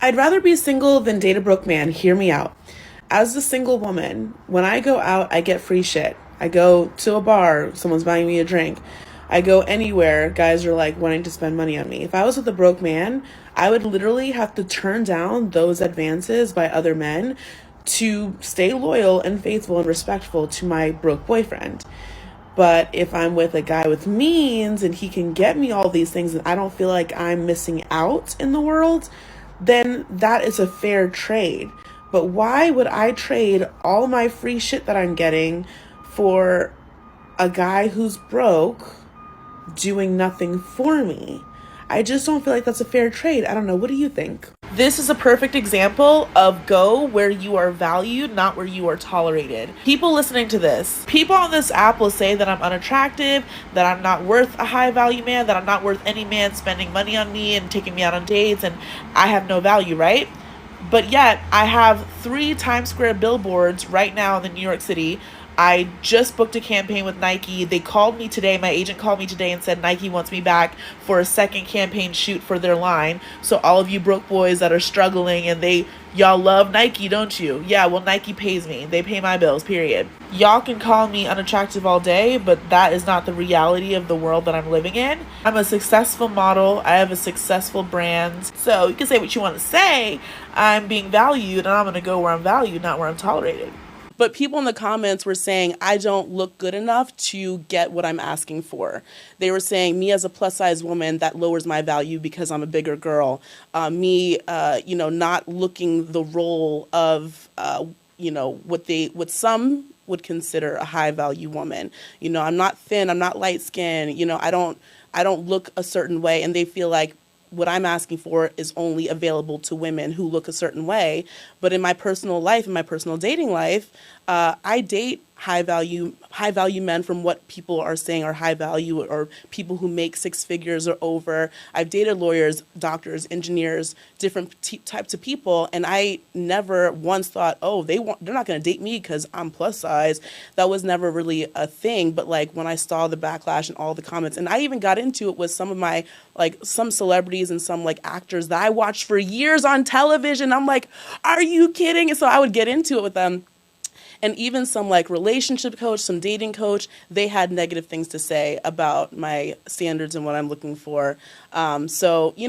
I'd rather be single than date a broke man. Hear me out. As a single woman, when I go out, I get free shit. I go to a bar, someone's buying me a drink. I go anywhere, guys are like wanting to spend money on me. If I was with a broke man, I would literally have to turn down those advances by other men to stay loyal and faithful and respectful to my broke boyfriend. But if I'm with a guy with means and he can get me all these things and I don't feel like I'm missing out in the world, then that is a fair trade. But why would I trade all my free shit that I'm getting for a guy who's broke doing nothing for me? I just don't feel like that's a fair trade. I don't know. What do you think? This is a perfect example of go where you are valued, not where you are tolerated. People listening to this, people on this app will say that I'm unattractive, that I'm not worth a high value man, that I'm not worth any man spending money on me and taking me out on dates, and I have no value, right? But yet, I have 3 Times Square billboards right now in the New York City. I just booked a campaign with Nike. They called me today. My agent called me today and said Nike wants me back for a second campaign shoot for their line. So all of you broke boys that are struggling and y'all love Nike, don't you? Yeah, well, Nike pays me. They pay my bills, period. Y'all can call me unattractive all day, but that is not the reality of the world that I'm living in. I'm a successful model. I have a successful brand. So you can say what you want to say. I'm being valued, and I'm going to go where I'm valued, not where I'm tolerated. But people in the comments were saying, I don't look good enough to get what I'm asking for. They were saying, me as a plus size woman, that lowers my value because I'm a bigger girl. Not looking the role of, what some would consider a high value woman. I'm not thin, I'm not light skinned, I don't look a certain way. And they feel like what I'm asking for is only available to women who look a certain way. But in my personal life, in my personal dating life, I date high value men from what people are saying are high value, or people who make 6 figures or over. I've dated lawyers, doctors, engineers, different types of people, and I never once thought, oh, they're not going to date me because I'm plus size. That was never really a thing. But like when I saw the backlash and all the comments, and I even got into it with some of my some celebrities and some actors that I watched for years on television. I'm like, are you kidding? And so I would get into it with them. And even some relationship coach, some dating coach, they had negative things to say about my standards and what I'm looking for. Honestly,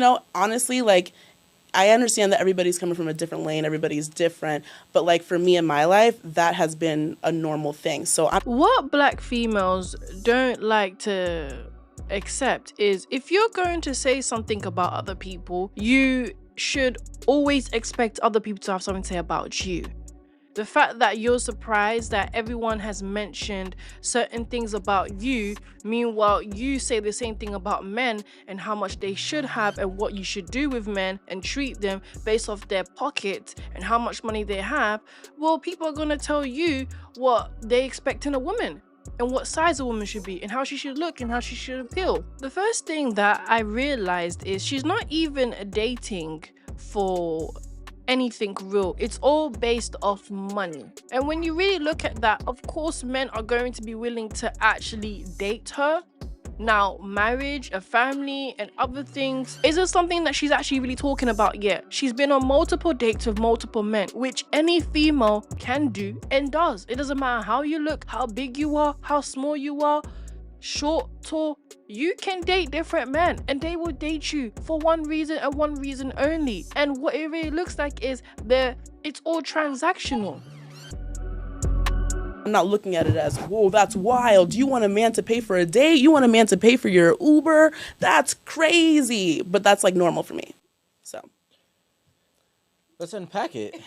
I understand that everybody's coming from a different lane, everybody's different, but for me in my life, that has been a normal thing. So what black females don't like to accept is, if you're going to say something about other people, you should always expect other people to have something to say about you. The fact that you're surprised that everyone has mentioned certain things about you, meanwhile you say the same thing about men and how much they should have and what you should do with men and treat them based off their pocket and how much money they have, well, people are going to tell you what they expect in a woman and what size a woman should be and how she should look and how she should appeal. The first thing that I realized is she's not even dating for anything real. It's all based off money. And when you really look at that, of course men are going to be willing to actually date her. Now, marriage, a family, and other things isn't something that she's actually really talking about yet. She's been on multiple dates with multiple men, which any female can do and does. It doesn't matter how you look, how big you are, how small you are, short, tall, you can date different men and they will date you for one reason and one reason only. And what it really looks like is it's all transactional. I'm not looking at it as, whoa, that's wild. You want a man to pay for a date? You want a man to pay for your Uber? That's crazy. But that's normal for me. So let's unpack it.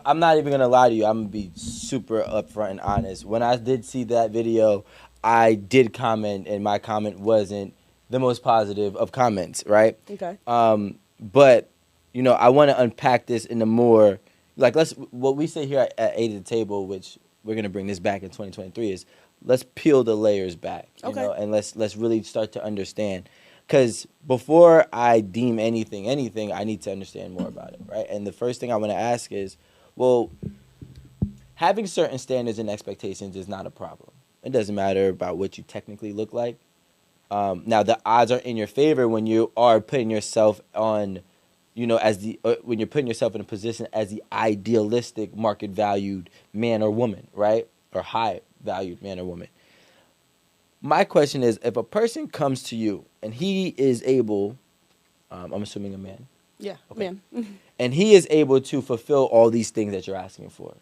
I'm not even going to lie to you. I'm going to be super upfront and honest. When I did see that video, I did comment, and my comment wasn't the most positive of comments, right? Okay. But, I want to unpack this in a more, what we say here at 8 at the Table, which we're going to bring this back in 2023, is let's peel the layers back, and let's really start to understand. Because before I deem anything, I need to understand more about it, right? And the first thing I want to ask is, well, having certain standards and expectations is not a problem. It doesn't matter about what you technically look like. Now the odds are in your favor when you are putting yourself on, as when you're putting yourself in a position as the idealistic market valued man or woman, right? Or high valued man or woman. My question is, if a person comes to you and he is able, I'm assuming a man. Yeah, okay. man. And he is able to fulfill all these things that you're asking for.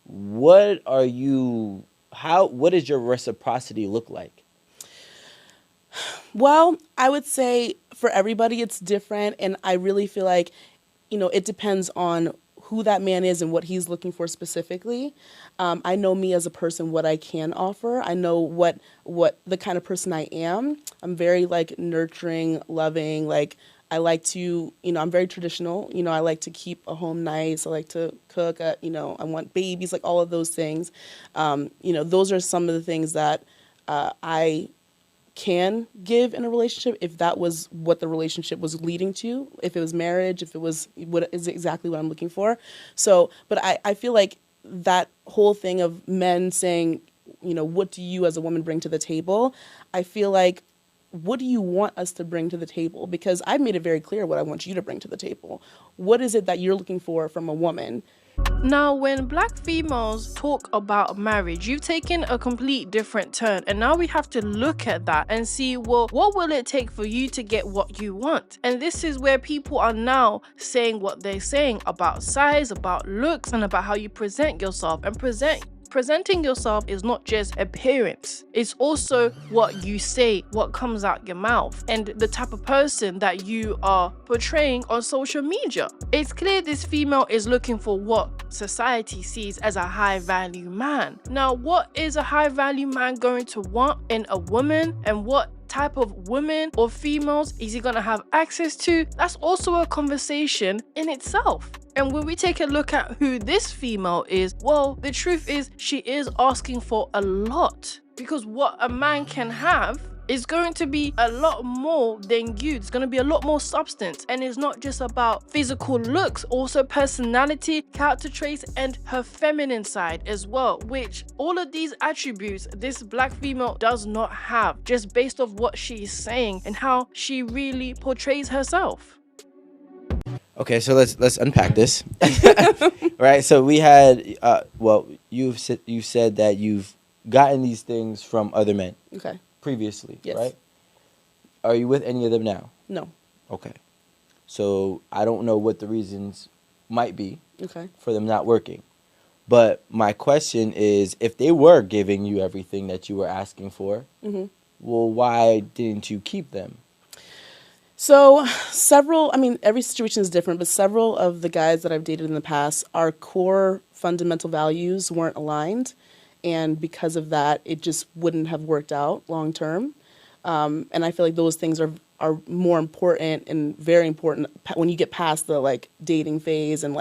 What does your reciprocity look like? Well, I would say for everybody it's different, and I really feel like, it depends on who that man is and what he's looking for specifically. I know me as a person, what I can offer. I know what the kind of person I am. I'm very like nurturing, loving, like I like to, I'm very traditional. I like to keep a home nice. I like to cook. I want babies, like all of those things. Those are some of the things that I can give in a relationship if that was what the relationship was leading to, if it was marriage, if it was what is exactly what I'm looking for. So, but I feel like that whole thing of men saying, what do you as a woman bring to the table? I feel like, what do you want us to bring to the table? Because I've made it very clear what I want you to bring to the table. What is it that you're looking for from a woman? Now, when black females talk about marriage, you've taken a complete different turn. And now we have to look at that and see, well, what will it take for you to get what you want? And this is where people are now saying what they're saying about size, about looks, and about how you present yourself. And presenting yourself is not just appearance, it's also what you say, what comes out your mouth, and the type of person that you are portraying on social media. It's clear this female is looking for what society sees as a high value man. Now, what is a high value man going to want in a woman, and what type of women or females is he gonna have access to? That's also a conversation in itself. And when we take a look at who this female is, well, the truth is she is asking for a lot, because what a man can have is going to be a lot more than you. It's going to be a lot more substance. And it's not just about physical looks, also personality, character traits, and her feminine side as well, which all of these attributes this black female does not have, just based off what she's saying and how she really portrays herself. Okay, so let's unpack this. Right? So we had you've said that you've gotten these things from other men. Okay. Previously, yes. Right? Are you with any of them now? No. Okay. So I don't know what the reasons might be for them not working. But my question is, if they were giving you everything that you were asking for, well, why didn't you keep them? So every situation is different, but several of the guys that I've dated in the past, our core fundamental values weren't aligned. And because of that, it just wouldn't have worked out long term. And I feel like those things are more important and very important when you get past the dating phase, and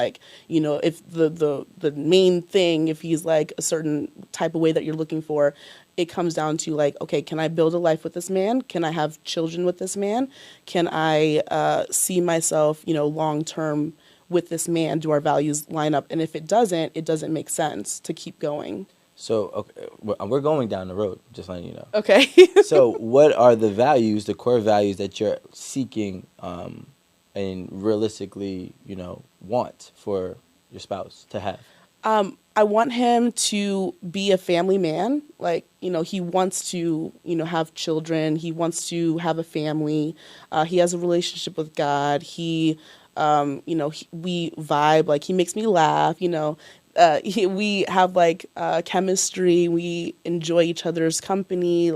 if the main thing, if he's like a certain type of way that you're looking for, it comes down to okay, can I build a life with this man? Can I have children with this man? Can I see myself, long term with this man? Do our values line up? And if it doesn't make sense to keep going. So, okay, we're going down the road, just letting you know. Okay. So what are the values, the core values that you're seeking and realistically, want for your spouse to have? I want him to be a family man. He wants to, have children. He wants to have a family. He has a relationship with God. We vibe. He makes me laugh, we have chemistry. We enjoy each other's company.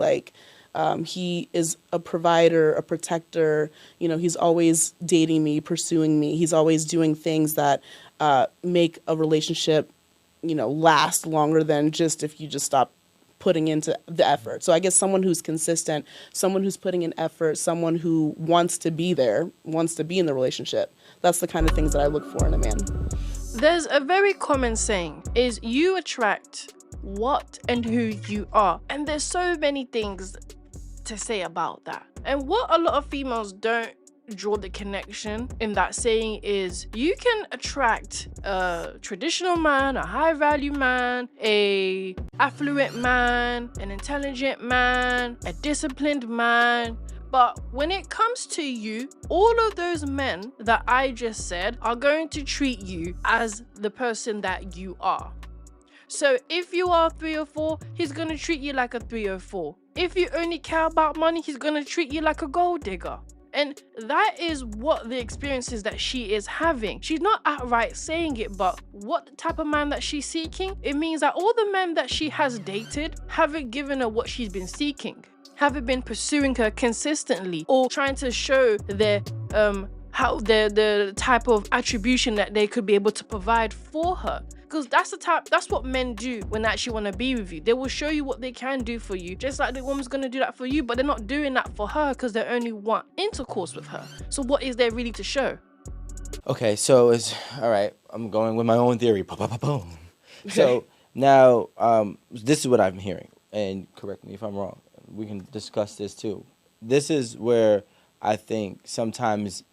He is a provider, a protector. He's always dating me, pursuing me. He's always doing things that make a relationship, last longer than just if you just stop putting into the effort. So I guess someone who's consistent, someone who's putting in effort, someone who wants to be there, wants to be in the relationship. That's the kind of things that I look for in a man. There's a very common saying, is you attract what and who you are. And there's so many things to say about that. And what a lot of females don't draw the connection in that saying is you can attract a traditional man, a high value man, a affluent man, an intelligent man, a disciplined man. But when it comes to you, all of those men that I just said are going to treat you as the person that you are. So if you are 3 or 4, he's going to treat you like a 3 or 4. If you only care about money, he's going to treat you like a gold digger. And that is what the experience is that she is having. She's not outright saying it, but what type of man that she's seeking? It means that all the men that she has dated haven't given her what she's been seeking. Haven't been pursuing her consistently or trying to show their how the type of attribution that they could be able to provide for her. Because that's what men do when they actually want to be with you. They will show you what they can do for you, just like the woman's going to do that for you, but they're not doing that for her because they only want intercourse with her. So what is there really to show? Okay, so it's all right. I'm going with my own theory. Boom. So now, this is what I'm hearing, and correct me if I'm wrong. We can discuss this too. This is where I think sometimes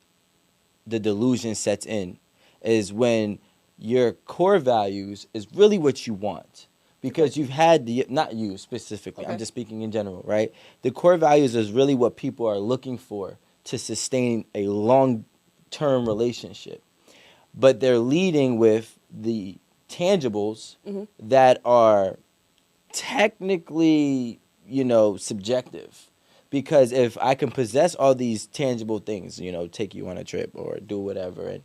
the delusion sets in, is when your core values is really what you want. Because you've had not you specifically, I'm just speaking in general, right? The core values is really what people are looking for to sustain a long-term relationship. But they're leading with the tangibles that are technically, subjective. Because if I can possess all these tangible things, take you on a trip or do whatever and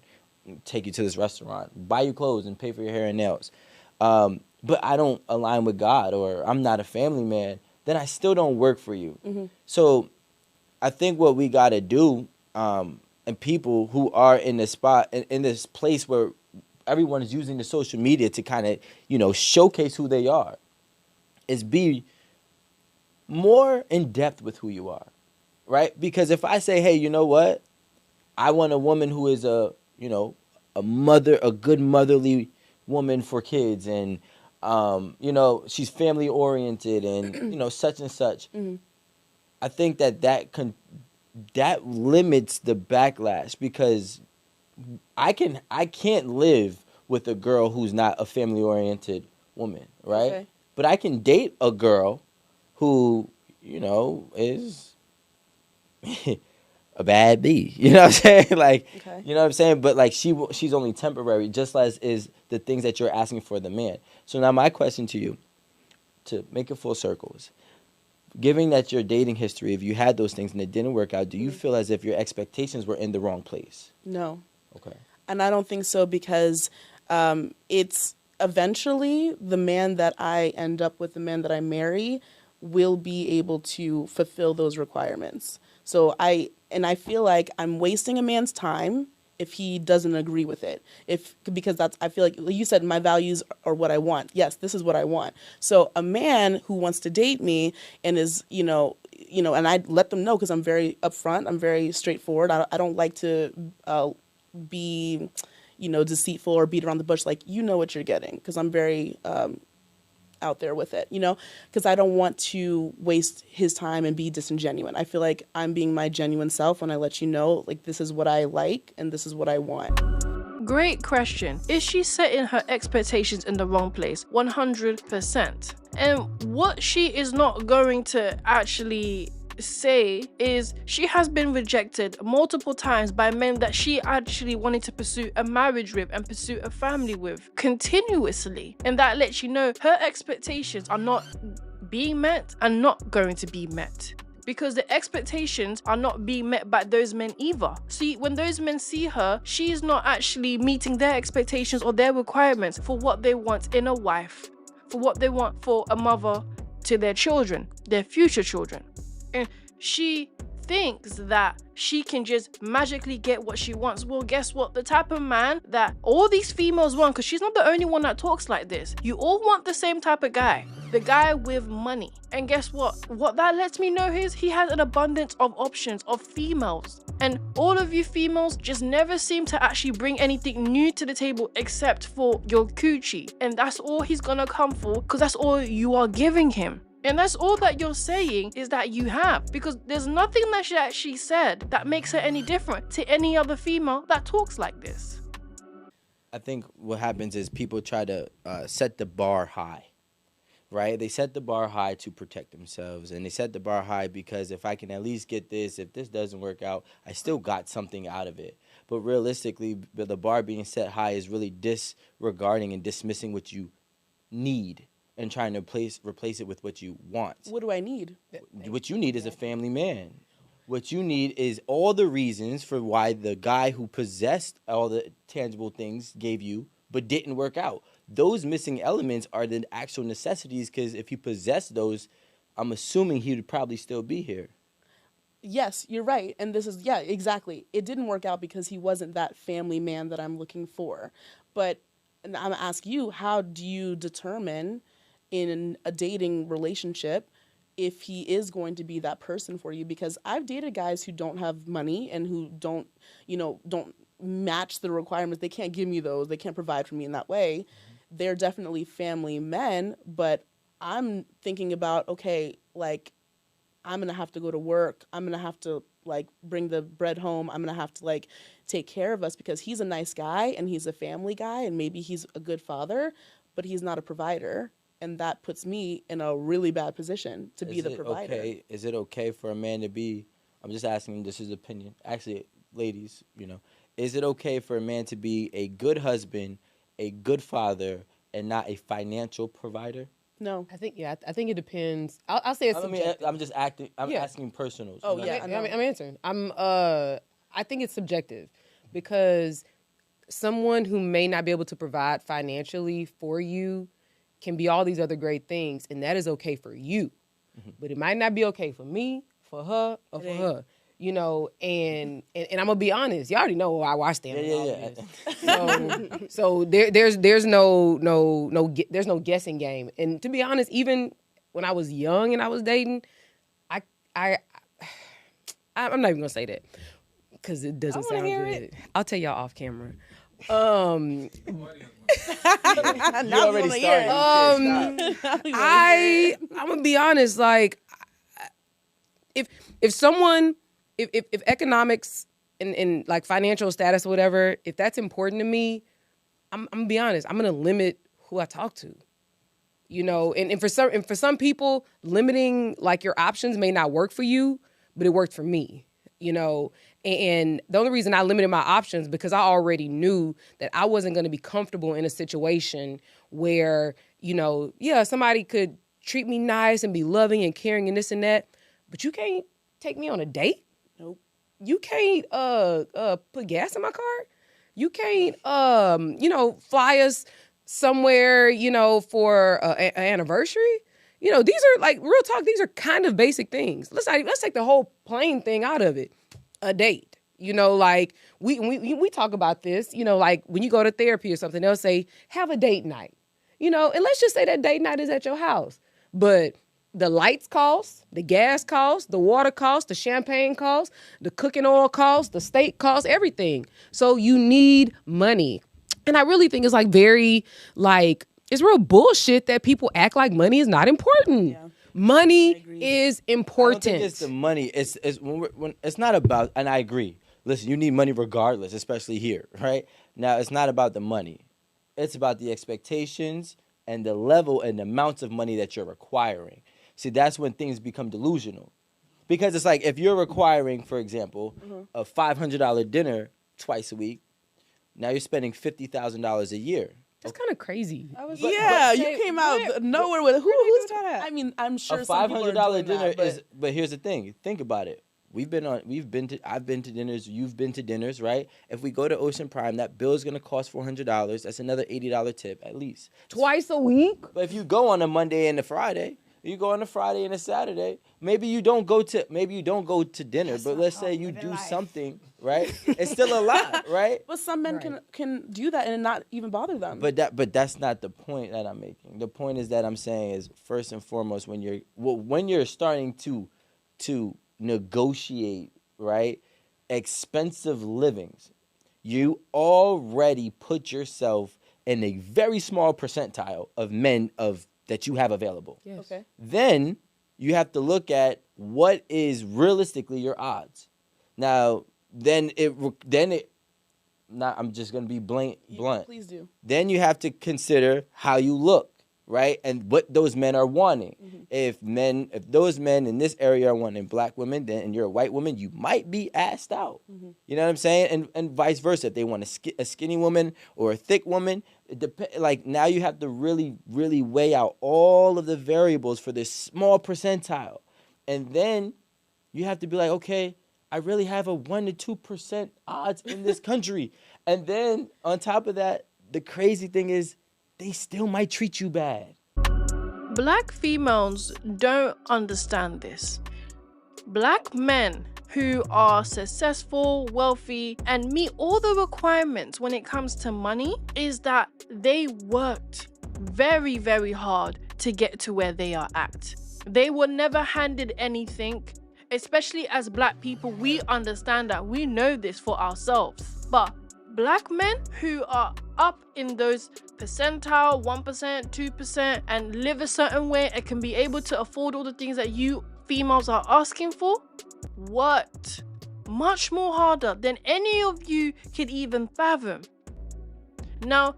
take you to this restaurant, buy you clothes and pay for your hair and nails, but I don't align with God or I'm not a family man, then I still don't work for you. So I think what we got to do, and people who are in this spot, in this place where everyone is using the social media to kind of, showcase who they are, is be more in depth with who you are, right? Because if I say, hey, you know what? I want a woman who is a good motherly woman for kids and, she's family oriented and, such and such. I think that limits the backlash because I can't live with a girl who's not a family oriented woman, right? Okay. But I can date a girl who, is a bad bee. You know what I'm saying? Like, you know what I'm saying? But like she's only temporary, just as is the things that you're asking for the man. So now my question to you, to make it full circle, is, given that your dating history, if you had those things and it didn't work out, do you feel as if your expectations were in the wrong place? No. Okay. And I don't think so because it's eventually the man that I end up with, the man that I marry, will be able to fulfill those requirements. So I feel like I'm wasting a man's time if he doesn't agree with it. Because I feel like you said my values are what I want. Yes, this is what I want. So a man who wants to date me and is, and I let them know because I'm very upfront, I'm very straightforward. I don't like to be, deceitful or beat around the bush. Like, what you're getting, because I'm very out there with it, because I don't want to waste his time and be disingenuous. I feel like I'm being my genuine self when I let you know, like, this is what I like and this is what I want. Great question. Is she setting her expectations in the wrong place? 100%. And what she is not going to actually say is she has been rejected multiple times by men that she actually wanted to pursue a marriage with and pursue a family with continuously, and that lets you know her expectations are not being met and not going to be met, because the expectations are not being met by those men either. See, when those men see her, she's not actually meeting their expectations or their requirements for what they want in a wife, for what they want for a mother to their children, their future children. And she thinks that she can just magically get what she wants. Well, guess what? The type of man that all these females want, because she's not the only one that talks like this. You all want the same type of guy. The guy with money. And guess what? What that lets me know is he has an abundance of options of females. And all of you females just never seem to actually bring anything new to the table except for your coochie. And that's all he's gonna come for, because that's all you are giving him. And that's all that you're saying is that you have, because there's nothing that she actually said that makes her any different to any other female that talks like this. I think what happens is people try to set the bar high, right? They set the bar high to protect themselves, and they set the bar high because if I can at least get this, if this doesn't work out, I still got something out of it. But realistically, the bar being set high is really disregarding and dismissing what you need and trying to replace it with what you want. What do I need? What you need is a family man. What you need is all the reasons for why the guy who possessed all the tangible things gave you but didn't work out. Those missing elements are the actual necessities, because if he possessed those, I'm assuming he would probably still be here. Yes, you're right. And this is, yeah, exactly. It didn't work out because he wasn't that family man that I'm looking for. But I'm going to ask you, how do you determine in a dating relationship if he is going to be that person for you? Because I've dated guys who don't have money and who don't match the requirements. They can't give me those. They can't provide for me in that way. They're definitely family men, but I'm thinking about, okay, like, I'm going to have to go to work. I'm going to have to, like, bring the bread home. I'm going to have to, like, take care of us, because he's a nice guy and he's a family guy and maybe he's a good father, but he's not a provider. And that puts me in a really bad position to be the provider. Okay? Is it okay for a man to be, I'm just asking, this is opinion. Actually, ladies, is it okay for a man to be a good husband, a good father, and not a financial provider? No. I think it depends. I'll say it's subjective. I'm just asking personals. Oh, yeah. I'm answering. I think it's subjective, because someone who may not be able to provide financially for you can be all these other great things, and that is okay for you. Mm-hmm. But it might not be okay for me, for her, or for her. And I'm gonna be honest. Y'all already know why I stand on all this. So there's no guessing game. And to be honest, even when I was young and I was dating, I'm not even gonna say that because it doesn't sound good. I'll tell y'all off camera. You already started. I'm gonna be honest. Like, if economics and like financial status or whatever, if that's important to me, I'm gonna be honest. I'm gonna limit who I talk to. And for some people, limiting like your options may not work for you, but it worked for me. And the only reason I limited my options because I already knew that I wasn't going to be comfortable in a situation where, somebody could treat me nice and be loving and caring and this and that, but you can't take me on a date. Nope. You can't put gas in my car. You can't fly us somewhere, for an anniversary. These are like real talk. These are kind of basic things. Let's take the whole plane thing out of it. A date, like we talk about this, like when you go to therapy or something, they'll say, have a date night, and let's just say that date night is at your house. But the lights cost, the gas cost, the water cost, the champagne cost, the cooking oil cost, the steak cost, everything. So you need money. And I really think it's like it's real bullshit that people act like money is not important. Yeah. Money is important. I don't think it's the money. It's when it's not about, and I agree. Listen, you need money regardless, especially here, right? Now, it's not about the money. It's about the expectations and the level and the amounts of money that you're requiring. See, that's when things become delusional. Because it's like if you're requiring, for example, a $500 dinner twice a week, now you're spending $50,000 a year. That's kind of crazy. You came out nowhere with who's that? I mean, I'm sure a $500 dinner is. But here's the thing. Think about it. I've been to dinners. You've been to dinners, right? If we go to Ocean Prime, that bill is gonna cost $400. That's another $80 tip at least. Twice a week. But if you go on a Monday and a Friday, you go on a Friday and a Saturday. Maybe you don't go to dinner. But let's say you do something, right? It's still a lot, right? But some men can do that and not even bother them. But that's not the point that I'm making. The point is that I'm saying is first and foremost when you're starting to negotiate, right, expensive livings, you already put yourself in a very small percentile of men that you have available. Yes. Okay. Then you have to look at what is realistically your odds. Now, I'm just gonna be blunt. Please do. Then you have to consider how you look, right? And what those men are wanting. If those men in this area are wanting black women, then and you're a white woman, you might be asked out. You know what I'm saying? And vice versa. If they want a skinny woman or a thick woman, like now you have to really, really weigh out all of the variables for this small percentile. And then you have to be like, okay, I really have a 1% to 2% odds in this country. And then on top of that, the crazy thing is they still might treat you bad. Black females don't understand this. Black men who are successful, wealthy, and meet all the requirements when it comes to money is that they worked very, very hard to get to where they are at. They were never handed anything. Especially as black people, we understand that. We know this for ourselves. But black men who are up in those percentile, 1%, 2%, and live a certain way and can be able to afford all the things that you females are asking for, worked much more harder than any of you could even fathom. Now,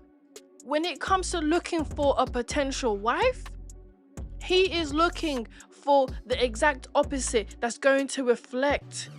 when it comes to looking for a potential wife, he is looking for the exact opposite that's going to reflect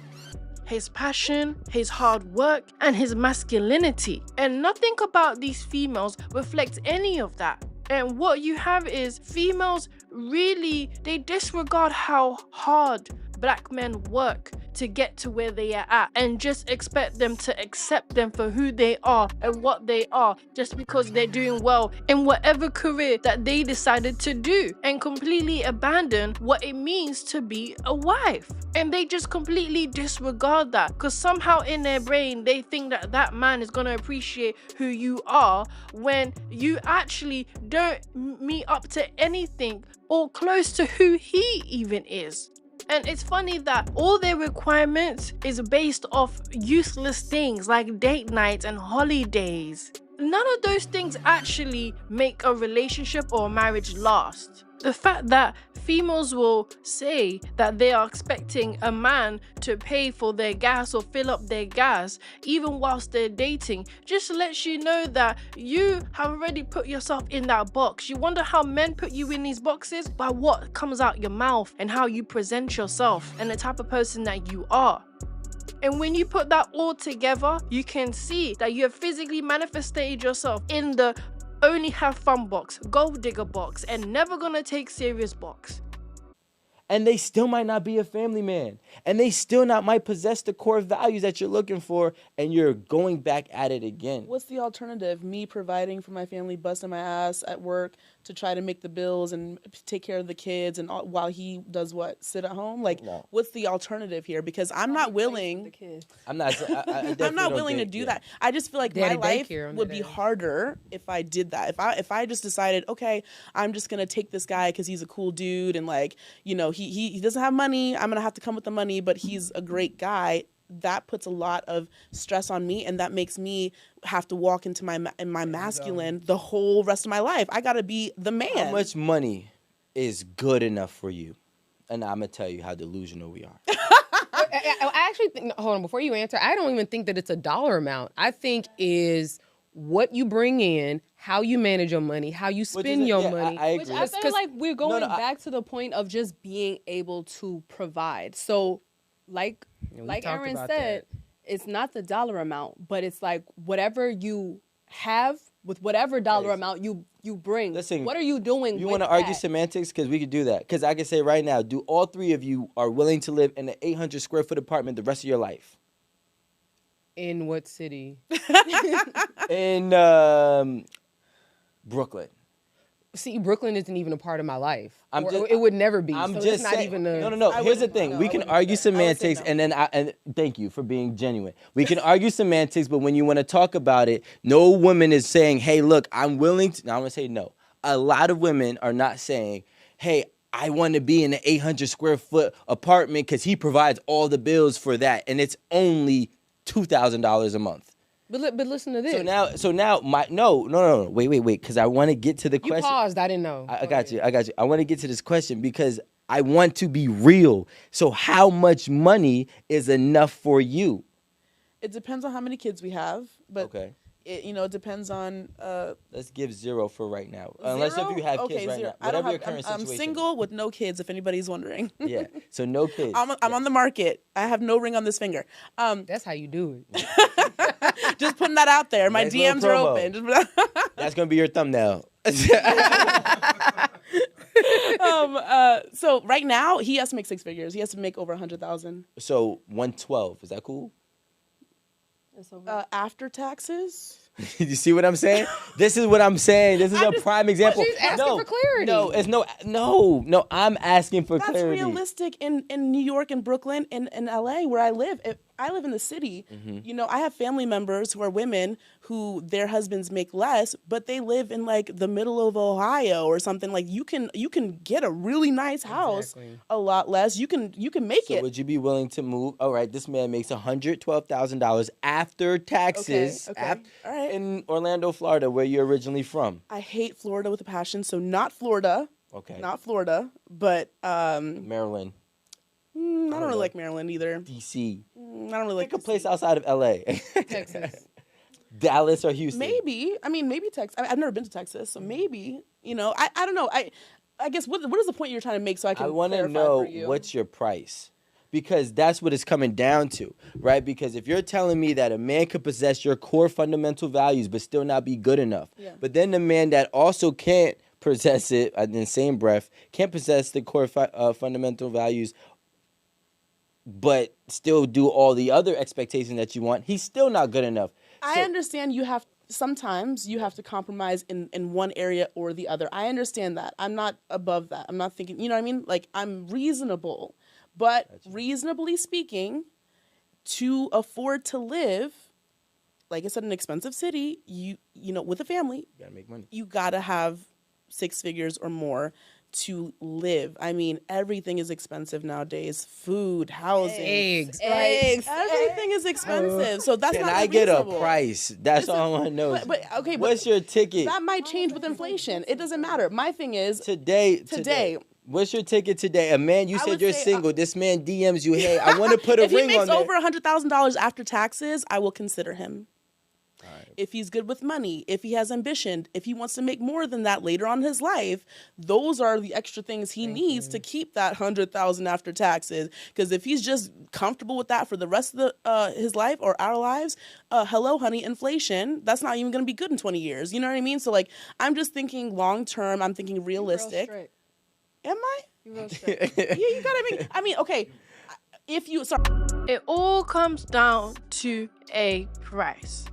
his passion, his hard work, and his masculinity. And nothing about these females reflects any of that. And what you have is females really, they disregard how hard black men work to get to where they are at and just expect them to accept them for who they are and what they are just because they're doing well in whatever career that they decided to do, and completely abandon what it means to be a wife. And they just completely disregard that because somehow in their brain they think that that man is going to appreciate who you are when you actually don't meet up to anything or close to who he even is. And it's funny that all their requirements is based off useless things like date nights and holidays. None of those things actually make a relationship or a marriage last. The fact that females will say that they are expecting a man to pay for their gas or fill up their gas even whilst they're dating just lets you know that you have already put yourself in that box. You wonder how men put you in these boxes? By what comes out your mouth and how you present yourself and the type of person that you are. And when you put that all together, you can see that you have physically manifested yourself in the only have fun box, gold digger box, and never gonna take serious box. And they still might not be a family man. And they still might possess the core values that you're looking for, and you're going back at it again. What's the alternative? Me providing for my family, busting my ass at work to try to make the bills and take care of the kids, and all, while he does what? Sit at home? Like, no. What's the alternative here? Because I'm not willing. I'm not. I'm not willing to do that. I just feel like my life would be harder if I did that. If I just decided, okay, I'm just gonna take this guy because he's a cool dude, and like, you know, he doesn't have money. I'm gonna have to come with the money, but he's a great guy. That puts a lot of stress on me, and that makes me have to walk into my masculine the whole rest of my life. I gotta be the man. How much money is good enough for you? And I'm gonna tell you how delusional we are. I actually think, hold on, before you answer, I don't even think that it's a dollar amount. I think is what you bring in, how you manage your money, how you spend your money. I agree. Which I feel like we're going back to the point of just being able to provide. So, like Aaron said, it's not the dollar amount, but it's like whatever you have with whatever dollar amount you bring. Listen, what are you doing? You want to argue semantics? Because we could do that. Because I can say right now, do all three of you are willing to live in an 800 square foot apartment the rest of your life? In what city? In Brooklyn. See, Brooklyn isn't even a part of my life. It would never be. I'm so just it's not saying, even No. Here's the thing. We can argue semantics, and thank you for being genuine. We can argue semantics, but when you want to talk about it, no woman is saying, hey, look, I'm willing to. Now, I'm going to say no. A lot of women are not saying, hey, I want to be in an 800 square foot apartment because he provides all the bills for that, and it's only $2,000 a month. But listen to this. So now, no. Wait. Because I want to get to the You question. paused. I didn't know. I got you. I want to get to this question because I want to be real. So how much money is enough for you? It depends on how many kids we have, but Okay. It depends on. Let's give 0 for right now. Unless if you have kids right 0. now. Whatever your current I'm situation. single with no kids, if anybody's wondering. Yeah. So no kids. I'm on the market. I have no ring on this finger. That's how you do it. Just putting that out there. My Nice little DMs are open. That's gonna be your thumbnail. So right now he has to make 6 figures. He has to make over 100,000. So 112. Is that cool? After taxes. You see what I'm saying? This is what I'm saying. This is a prime example. She's asking for clarity. No, it's no. I'm asking for That's clarity. realistic in New York and Brooklyn and LA where I live. I live in the city. Mm-hmm. I have family members who are women who their husbands make less, but they live in like the middle of Ohio or something. Like you can get a really nice house a lot less. You can make it. Would you be willing to move? All right, this man makes $112,000 after taxes. Okay. All right. In Orlando, Florida, where you're originally from. I hate Florida with a passion, so not Florida. Okay. Not Florida, but Maryland. I don't really like Maryland either. DC. I don't really like Pick a place outside of LA. Texas. Dallas or Houston. Maybe. Maybe Texas. I've never been to Texas, so maybe. I don't know. I guess what is the point you're trying to make so I can I want to clarify know for you? what's your price. Because that's what it's coming down to, right? Because if you're telling me that a man could possess your core fundamental values but still not be good enough, but then the man that also can't possess it in the same breath, can't possess the core fundamental values but still do all the other expectations that you want, he's still not good enough. I understand sometimes you have to compromise in one area or the other. I understand that. I'm not above that. I'm not thinking, you know what I mean? Like, I'm reasonable. But reasonably speaking, to afford to live, like I said, in an expensive city, you with a family, You gotta make money. you gotta have 6 figures or more to live. Everything is expensive nowadays. Food, housing, Eggs. everything is expensive. So that's Can not I get a unreasonable. price? That's all I want to know. But okay, What's your ticket that might change with inflation. It doesn't matter. My thing is today? What's your ticket today? A man, you I said would you're say, single. This man DMs you, hey, I want to put a if he ring makes on that. over $100,000 after taxes, I will consider him. If he's good with money, if he has ambition, if he wants to make more than that later on in his life, those are the extra things he needs to keep that $100,000 after taxes. Because if he's just comfortable with that for the rest of his life or our lives, hello, honey, inflation, that's not even going to be good in 20 years. You know what I mean? So, like, I'm just thinking long term. I'm thinking realistic. Am I? You're real straight. Yeah, you gotta make. Okay, It all comes down to a price.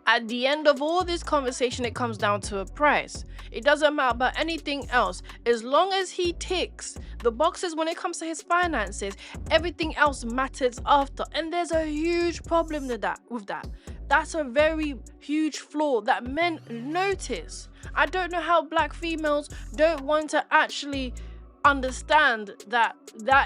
At the end of all this conversation, it comes down to a price. It doesn't matter about anything else. As long as he ticks the boxes when it comes to his finances, everything else matters after. And there's a huge problem with that. That's a very huge flaw that men notice. I don't know how black females don't want to actually understand that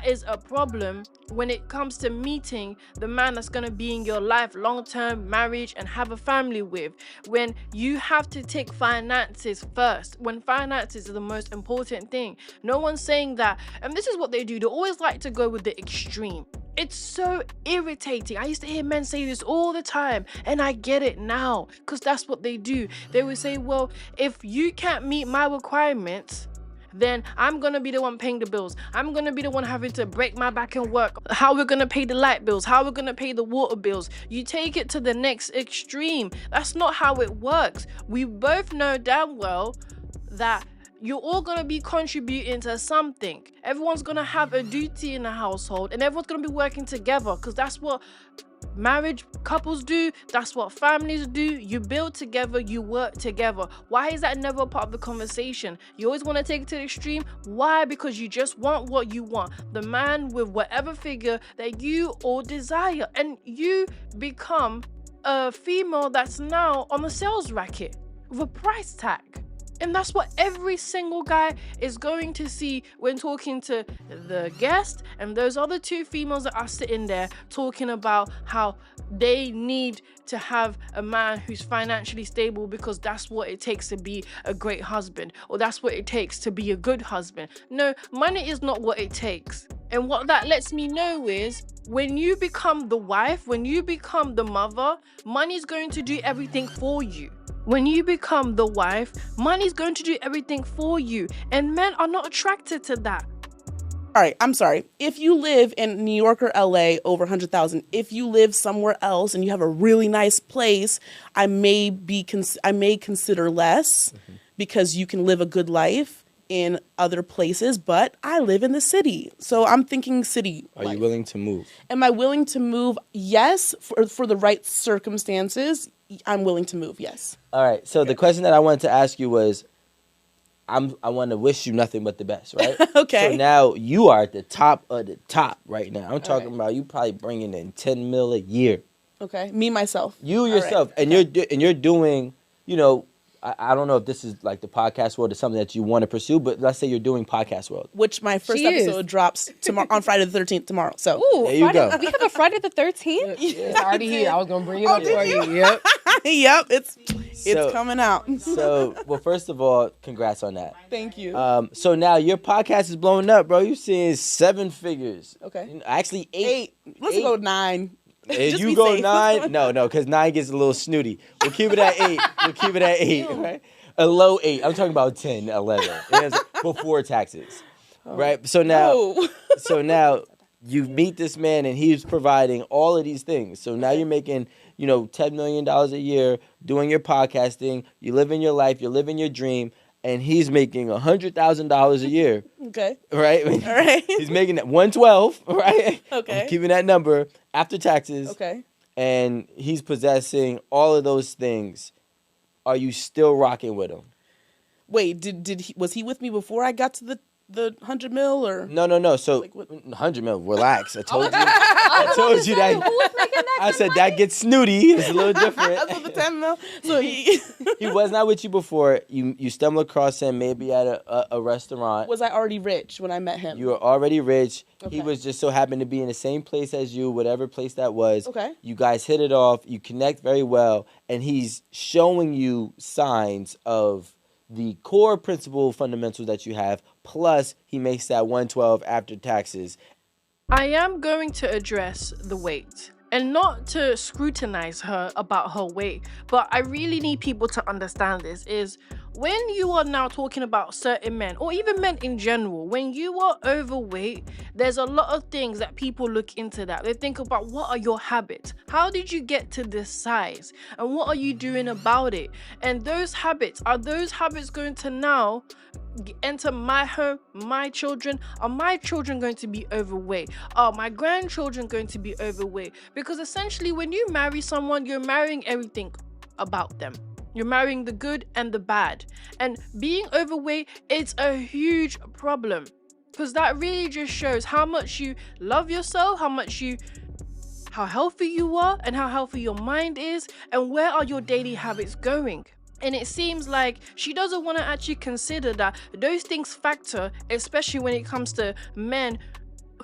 is a problem when it comes to meeting the man that's going to be in your life long-term marriage and have a family with, when you have to take finances first, when finances are the most important thing. No one's saying that, and this is what they do. They always like to go with the extreme. It's so irritating. I used to hear men say this all the time, and I get it now because that's what they do. They would say, well, if you can't meet my requirements, then I'm gonna be the one paying the bills. I'm gonna be the one having to break my back and work. How we're gonna pay the light bills? How we're gonna pay the water bills? You take it to the next extreme. That's not how it works. We both know damn well that you're all gonna be contributing to something. Everyone's gonna have a duty in the household, and everyone's gonna be working together, because that's what marriage couples do. That's what families do. You build together, you work together. Why is that never a part of the conversation? You always want to take it to the extreme. Why? Because you just want what you want. The man with whatever figure that you all desire, and you become a female that's now on the sales racket with a price tag. And that's what every single guy is going to see when talking to the guest and those other two females that are sitting there talking about how they need to have a man who's financially stable because that's what it takes to be a great husband, or that's what it takes to be a good husband. No, money is not what it takes. And what that lets me know is when you become the wife, when you become the mother, money's going to do everything for you. When you become the wife, money's going to do everything for you. And men are not attracted to that. All right, I'm sorry. If you live in New York or LA, over 100,000. If you live somewhere else and you have a really nice place, I may consider less because you can live a good life in other places, but I live in the city. So I'm thinking city Are life. you willing to move? Am I willing to move? Yes, for the right circumstances. I'm willing to move, yes. All right. So the question that I wanted to ask you was, I want to wish you nothing but the best, right? Okay. So now you are at the top of the top right now. I'm talking about you probably bringing in 10 mil a year. Okay. Me, myself. You yourself. Right. And you're doing, you know, I don't know if this is like the podcast world or something that you want to pursue, but let's say you're doing podcast world. Which my first episode drops tomorrow on Friday the 13th tomorrow. So there you go. We have a Friday the 13th? It's already here. I was going to bring it up for you. Yep. Yep, it's coming out. So, well, first of all, congrats on that. Thank you. So now your podcast is blowing up, bro. You're seeing 7 figures. Okay. Actually, 8. Let's go 9. If Just you be go safe. 9, no, because 9 gets a little snooty. We'll keep it at 8. We'll keep it at 8, right? A low 8. I'm talking about 10, 11. And that's before taxes, right? So now you meet this man and he's providing all of these things. So now you're making, $10 million a year doing your podcasting. You living your life. You're living your dream. And he's making $100,000 a year. Okay. Right? All right. He's making that 112, right? Okay. I'm keeping that number after taxes. Okay. And he's possessing all of those things. Are you still rocking with him? Wait, was he with me before I got to the 100 mil or? No. So 100 mil, relax. I told you. I told you that. I said that gets snooty. It's a little different. That's what the 10 mil. So he was not with you before. You stumbled across him maybe at a restaurant. Was I already rich when I met him? You were already rich. Okay. He was just so happened to be in the same place as you, whatever place that was. Okay. You guys hit it off. You connect very well, and he's showing you signs of the core principle fundamentals that you have. Plus, he makes that 112 after taxes. I am going to address the weight. And not to scrutinize her about her weight, but I really need people to understand this is when you are now talking about certain men, or even men in general, when you are overweight, there's a lot of things that people look into that. They think about what are your habits? How did you get to this size? And what are you doing about it? And those habits, are those habits going to now enter my home, my children? Are my children going to be overweight? Are my grandchildren going to be overweight? Because essentially when you marry someone, you're marrying everything about them. You're marrying the good and the bad. And being overweight, it's a huge problem. Because that really just shows how much you love yourself, how healthy you are, and how healthy your mind is, and where are your daily habits going. And it seems like she doesn't want to actually consider that those things factor, especially when it comes to men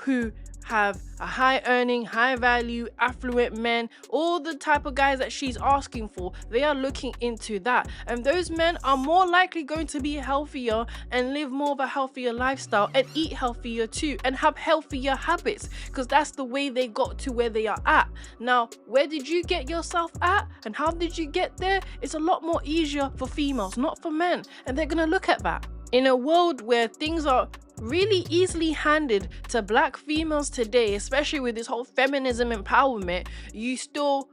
who have a high earning, high value, affluent men, all the type of guys that she's asking for, they are looking into that. And those men are more likely going to be healthier and live more of a healthier lifestyle and eat healthier too and have healthier habits because that's the way they got to where they are at. Now, where did you get yourself at and how did you get there? It's a lot more easier for females, not for men. And they're going to look at that. In a world where things are really easily handed to black females today, especially with this whole feminism empowerment, you still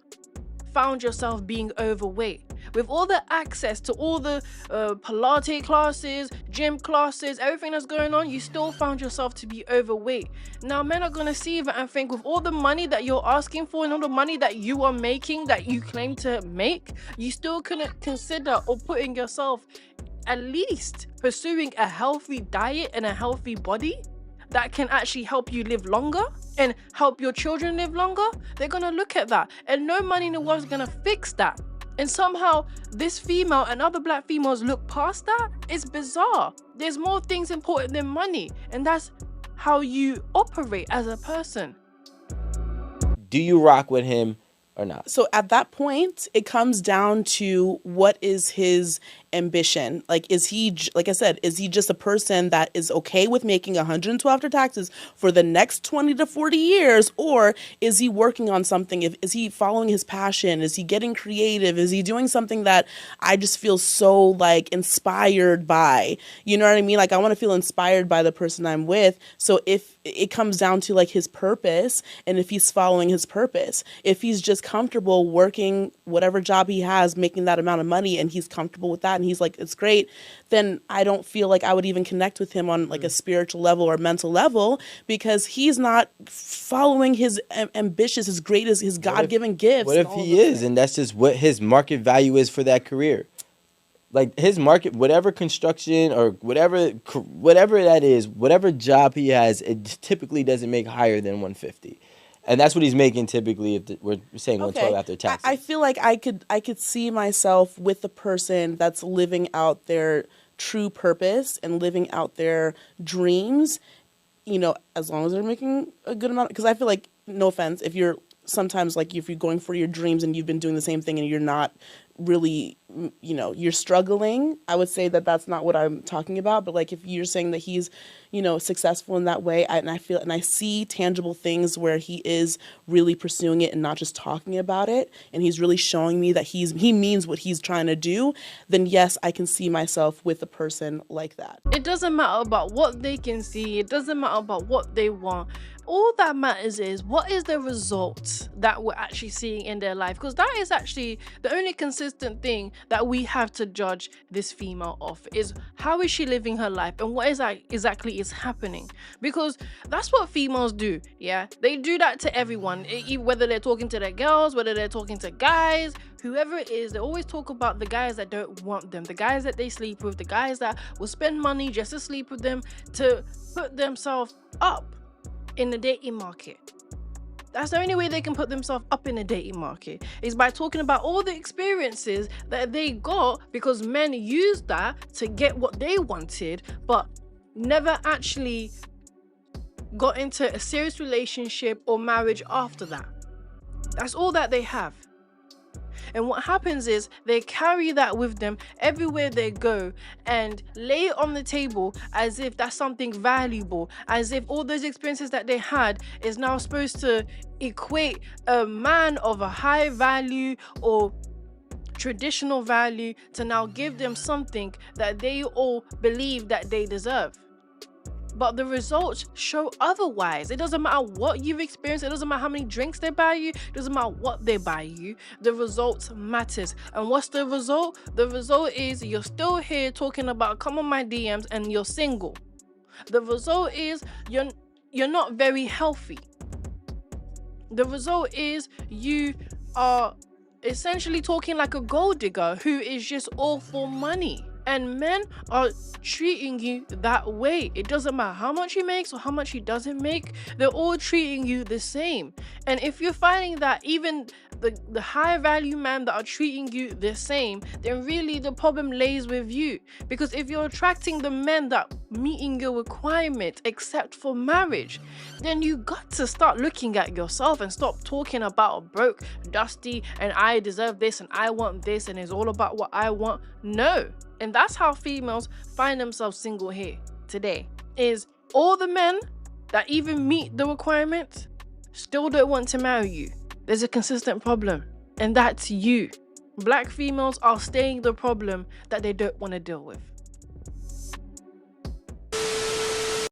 found yourself being overweight. With all the access to all the Pilates classes, gym classes, everything that's going on, you still found yourself to be overweight. Now, men are going to see that and think with all the money that you're asking for and all the money that you are making, that you claim to make, you still couldn't consider or putting yourself at least pursuing a healthy diet and a healthy body that can actually help you live longer and help your children live longer. They're going to look at that, and no money in the world is going to fix that. And somehow this female and other black females look past that. It's bizarre. There's more things important than money. And that's how you operate as a person. Do you rock with him or not? So at that point, it comes down to what is his ambition. Like, is he, like I said, is he just a person that is okay with making 112 after taxes for the next 20 to 40 years? Or is he working on something? Is he following his passion? Is he getting creative? Is he doing something that I just feel so like inspired by? You know what I mean? Like, I want to feel inspired by the person I'm with. So if it comes down to like his purpose, and if he's following his purpose, if he's just comfortable working whatever job he has, making that amount of money, and he's comfortable with that, and he's like, it's great, then I don't feel like I would even connect with him on like a spiritual level or mental level, because he's not following his ambitious, his greatest, his God-given gifts. What if he is, and that's just what his market value is for that career? Like, his market, whatever construction or whatever that is, whatever job he has, it typically doesn't make higher than 150. And that's what he's making typically if we're saying 112 after taxes. I feel like I could see myself with the person that's living out their true purpose and living out their dreams, you know, as long as they're making a good amount. Because I feel like, no offense, if you're sometimes like if you're going for your dreams and you've been doing the same thing and you're not really, you know, you're struggling, I would say that that's not what I'm talking about. But like, if you're saying that he's, you know, successful in that way, and I see tangible things where he is really pursuing it and not just talking about it, and he's really showing me that he means what he's trying to do, then yes, I can see myself with a person like that. It doesn't matter about what they can see. It doesn't matter about what they want. All that matters is what is the result that we're actually seeing in their life, because that is actually the only consistent thing that we have to judge this female off, is how is she living her life and what is exactly is happening. Because that's what females do. Yeah, they do that to everyone, whether they're talking to their girls, whether they're talking to guys, whoever it is. They always talk about the guys that don't want them, the guys that they sleep with, the guys that will spend money just to sleep with them, to put themselves up in the dating market. That's the only way they can put themselves up in the dating market, is by talking about all the experiences that they got, because men used that to get what they wanted, but never actually got into a serious relationship or marriage after that. That's all that they have. And what happens is they carry that with them everywhere they go and lay it on the table as if that's something valuable, as if all those experiences that they had is now supposed to equate a man of a high value or traditional value to now give them something that they all believe that they deserve. But the results show otherwise. It doesn't matter what you've experienced. It doesn't matter how many drinks they buy you. It doesn't matter what they buy you. The result matters. And what's the result? The result is you're still here talking about come on my DMs and you're single. The result is you're not very healthy. The result is you are essentially talking like a gold digger who is just all for money. And men are treating you that way. It doesn't matter how much he makes or how much he doesn't make. They're all treating you the same. And if you're finding that even the high value men that are treating you the same, then really the problem lays with you. Because if you're attracting the men that meeting your requirement except for marriage, then you got to start looking at yourself and stop talking about broke, dusty, and I deserve this and I want this and it's all about what I want. No. And that's how females find themselves single here today, is all the men that even meet the requirements still don't want to marry you. There's a consistent problem, and that's you. Black females are staying the problem that they don't want to deal with.